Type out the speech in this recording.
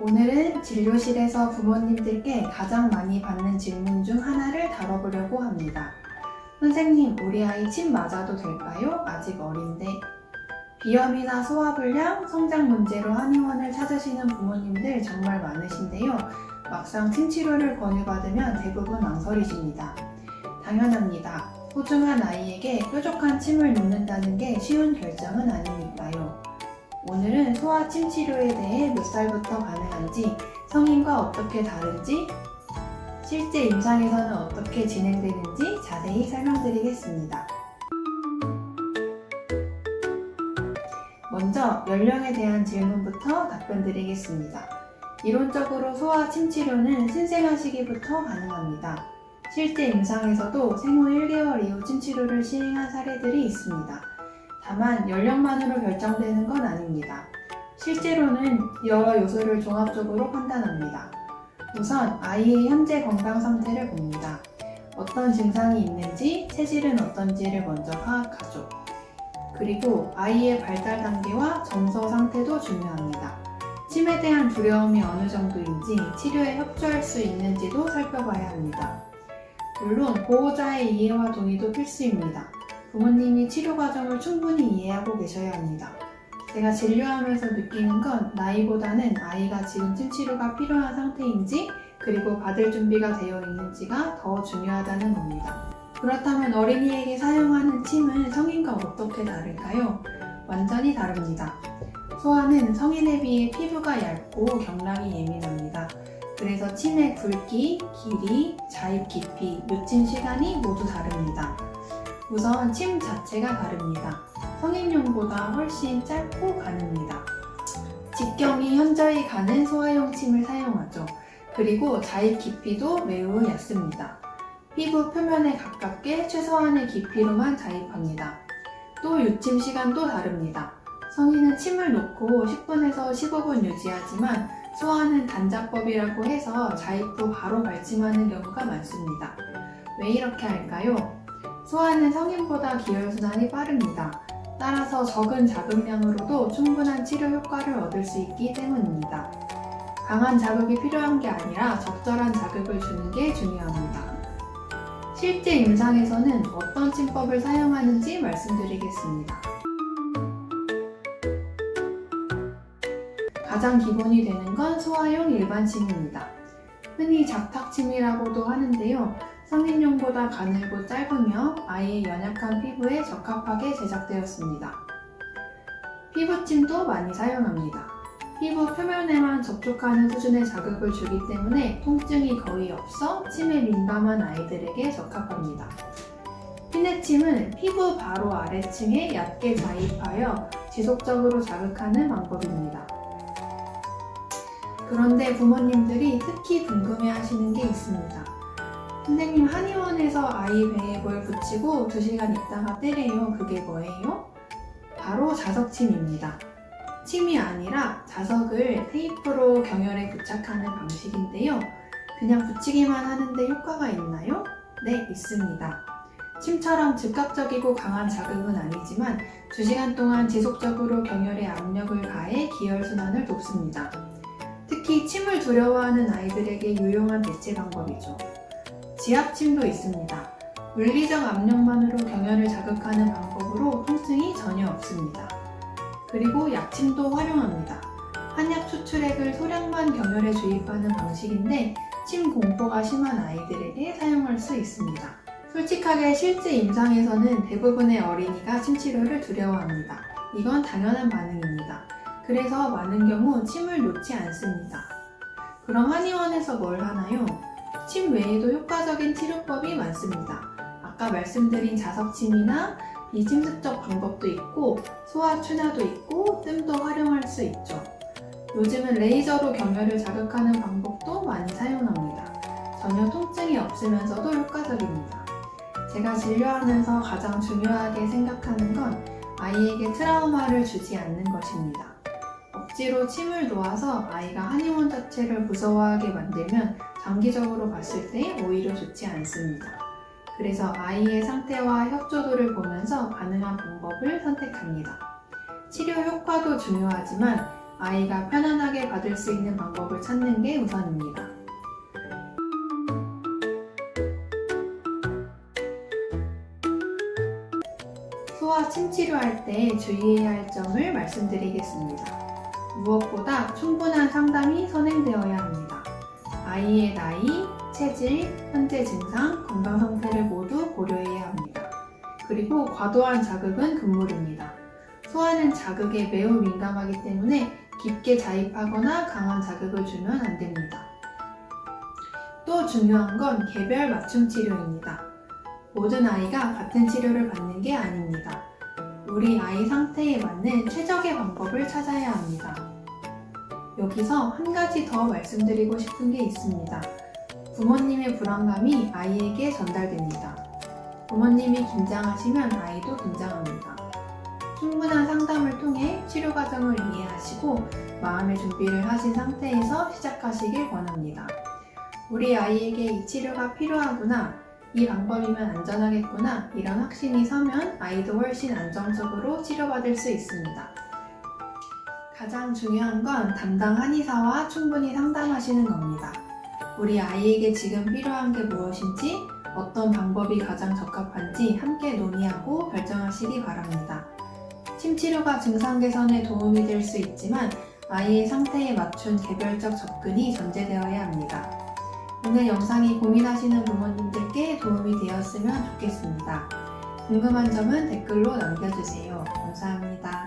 오늘은 진료실에서 부모님들께 가장 많이 받는 질문 중 하나를 다뤄보려고 합니다. 선생님, 우리 아이 침 맞아도 될까요? 아직 어린데. 비염이나 소화불량, 성장 문제로 한의원을 찾으시는 부모님들 정말 많으신데요. 막상 침 치료를 권유받으면 대부분 망설이십니다. 당연합니다. 소중한 아이에게 뾰족한 침을 놓는다는 게 쉬운 결정은 아니니까요. 오늘은 소아 침 치료에 대해 몇 살부터 가능한지, 성인과 어떻게 다른지, 실제 임상에서는 어떻게 진행되는지 자세히 설명드리겠습니다. 먼저 연령에 대한 질문부터 답변드리겠습니다. 이론적으로 소아 침 치료는 신생아 시기부터 가능합니다. 실제 임상에서도 생후 1개월 이후 침 치료를 시행한 사례들이 있습니다. 다만 연령만으로 결정되는 건 아닙니다. 실제로는 여러 요소를 종합적으로 판단합니다. 우선 아이의 현재 건강 상태를 봅니다. 어떤 증상이 있는지, 체질은 어떤지를 먼저 파악하죠. 그리고 아이의 발달 단계와 정서 상태도 중요합니다. 침에 대한 두려움이 어느 정도인지, 치료에 협조할 수 있는지도 살펴봐야 합니다. 물론 보호자의 이해와 동의도 필수입니다. 부모님이 치료 과정을 충분히 이해하고 계셔야 합니다. 제가 진료하면서 느끼는 건 나이보다는 아이가 지금 침 치료가 필요한 상태인지, 그리고 받을 준비가 되어 있는지가 더 중요하다는 겁니다. 그렇다면 어린이에게 사용하는 침은 성인과 어떻게 다를까요? 완전히 다릅니다. 소아는 성인에 비해 피부가 얇고 경락이 예민합니다. 그래서 침의 굵기, 길이, 자입 깊이, 묻힌 시간이 모두 다릅니다. 우선 침 자체가 다릅니다. 성인용보다 훨씬 짧고 가늡니다. 직경이 현저히 가는 소아용 침을 사용하죠. 그리고 자입 깊이도 매우 얕습니다. 피부 표면에 가깝게 최소한의 깊이로만 자입합니다. 또 유침 시간도 다릅니다. 성인은 침을 놓고 10분에서 15분 유지하지만 소아는 단자법이라고 해서 자입 후 바로 발침하는 경우가 많습니다. 왜 이렇게 할까요? 소아는 성인보다 기혈순환이 빠릅니다. 따라서 적은 자극량으로도 충분한 치료 효과를 얻을 수 있기 때문입니다. 강한 자극이 필요한 게 아니라 적절한 자극을 주는 게 중요합니다. 실제 임상에서는 어떤 침법을 사용하는지 말씀드리겠습니다. 가장 기본이 되는 건 소아용 일반 침입니다. 흔히 작탁침이라고도 하는데요. 성인용보다 가늘고 짧으며 아이의 연약한 피부에 적합하게 제작되었습니다. 피부침도 많이 사용합니다. 피부 표면에만 접촉하는 수준의 자극을 주기 때문에 통증이 거의 없어 침에 민감한 아이들에게 적합합니다. 피내침은 피부 바로 아래층에 얕게 자입하여 지속적으로 자극하는 방법입니다. 그런데 부모님들이 특히 궁금해하시는 게 있습니다. 선생님, 한의원에서 아이 배에 뭘 붙이고 2시간 있다가 때려요. 그게 뭐예요? 바로 자석침입니다. 침이 아니라 자석을 테이프로 경혈에 부착하는 방식인데요. 그냥 붙이기만 하는데 효과가 있나요? 네, 있습니다. 침처럼 즉각적이고 강한 자극은 아니지만 2시간 동안 지속적으로 경혈에 압력을 가해 기혈순환을 돕습니다. 특히 침을 두려워하는 아이들에게 유용한 대체 방법이죠. 지압침도 있습니다. 물리적 압력만으로 경혈을 자극하는 방법으로 통증이 전혀 없습니다. 그리고 약침도 활용합니다. 한약 추출액을 소량만 경혈에 주입하는 방식인데 침 공포가 심한 아이들에게 사용할 수 있습니다. 솔직하게 실제 임상에서는 대부분의 어린이가 침 치료를 두려워합니다. 이건 당연한 반응입니다. 그래서 많은 경우 침을 놓지 않습니다. 그럼 한의원에서 뭘 하나요? 침 외에도 효과적인 치료법이 많습니다. 아까 말씀드린 자석침이나 비침습적 방법도 있고 소아 추나도 있고 뜸도 활용할 수 있죠. 요즘은 레이저로 경혈을 자극하는 방법도 많이 사용합니다. 전혀 통증이 없으면서도 효과적입니다. 제가 진료하면서 가장 중요하게 생각하는 건 아이에게 트라우마를 주지 않는 것입니다. 억지로 침을 놓아서 아이가 한의원 자체를 무서워하게 만들면 장기적으로 봤을 때 오히려 좋지 않습니다. 그래서 아이의 상태와 협조도를 보면서 가능한 방법을 선택합니다. 치료 효과도 중요하지만 아이가 편안하게 받을 수 있는 방법을 찾는 게 우선입니다. 소아 침치료할 때 주의해야 할 점을 말씀드리겠습니다. 무엇보다 충분한 상담이 선행되어야 합니다. 아이의 나이, 체질, 현재 증상, 건강 상태를 모두 고려해야 합니다. 그리고 과도한 자극은 금물입니다. 소아는 자극에 매우 민감하기 때문에 깊게 자입하거나 강한 자극을 주면 안 됩니다. 또 중요한 건 개별 맞춤 치료입니다. 모든 아이가 같은 치료를 받는 게 아닙니다. 우리 아이 상태에 맞는 최적의 방법을 찾아야 합니다. 여기서 한 가지 더 말씀드리고 싶은 게 있습니다. 부모님의 불안감이 아이에게 전달됩니다. 부모님이 긴장하시면 아이도 긴장합니다. 충분한 상담을 통해 치료 과정을 이해하시고 마음의 준비를 하신 상태에서 시작하시길 권합니다. 우리 아이에게 이 치료가 필요하구나, 이 방법이면 안전하겠구나, 이런 확신이 서면 아이도 훨씬 안정적으로 치료받을 수 있습니다. 가장 중요한 건 담당 한의사와 충분히 상담하시는 겁니다. 우리 아이에게 지금 필요한 게 무엇인지, 어떤 방법이 가장 적합한지 함께 논의하고 결정하시기 바랍니다. 침치료가 증상 개선에 도움이 될 수 있지만 아이의 상태에 맞춘 개별적 접근이 전제되어야 합니다. 오늘 영상이 고민하시는 부모님들께 도움이 되었으면 좋겠습니다. 궁금한 점은 댓글로 남겨주세요. 감사합니다.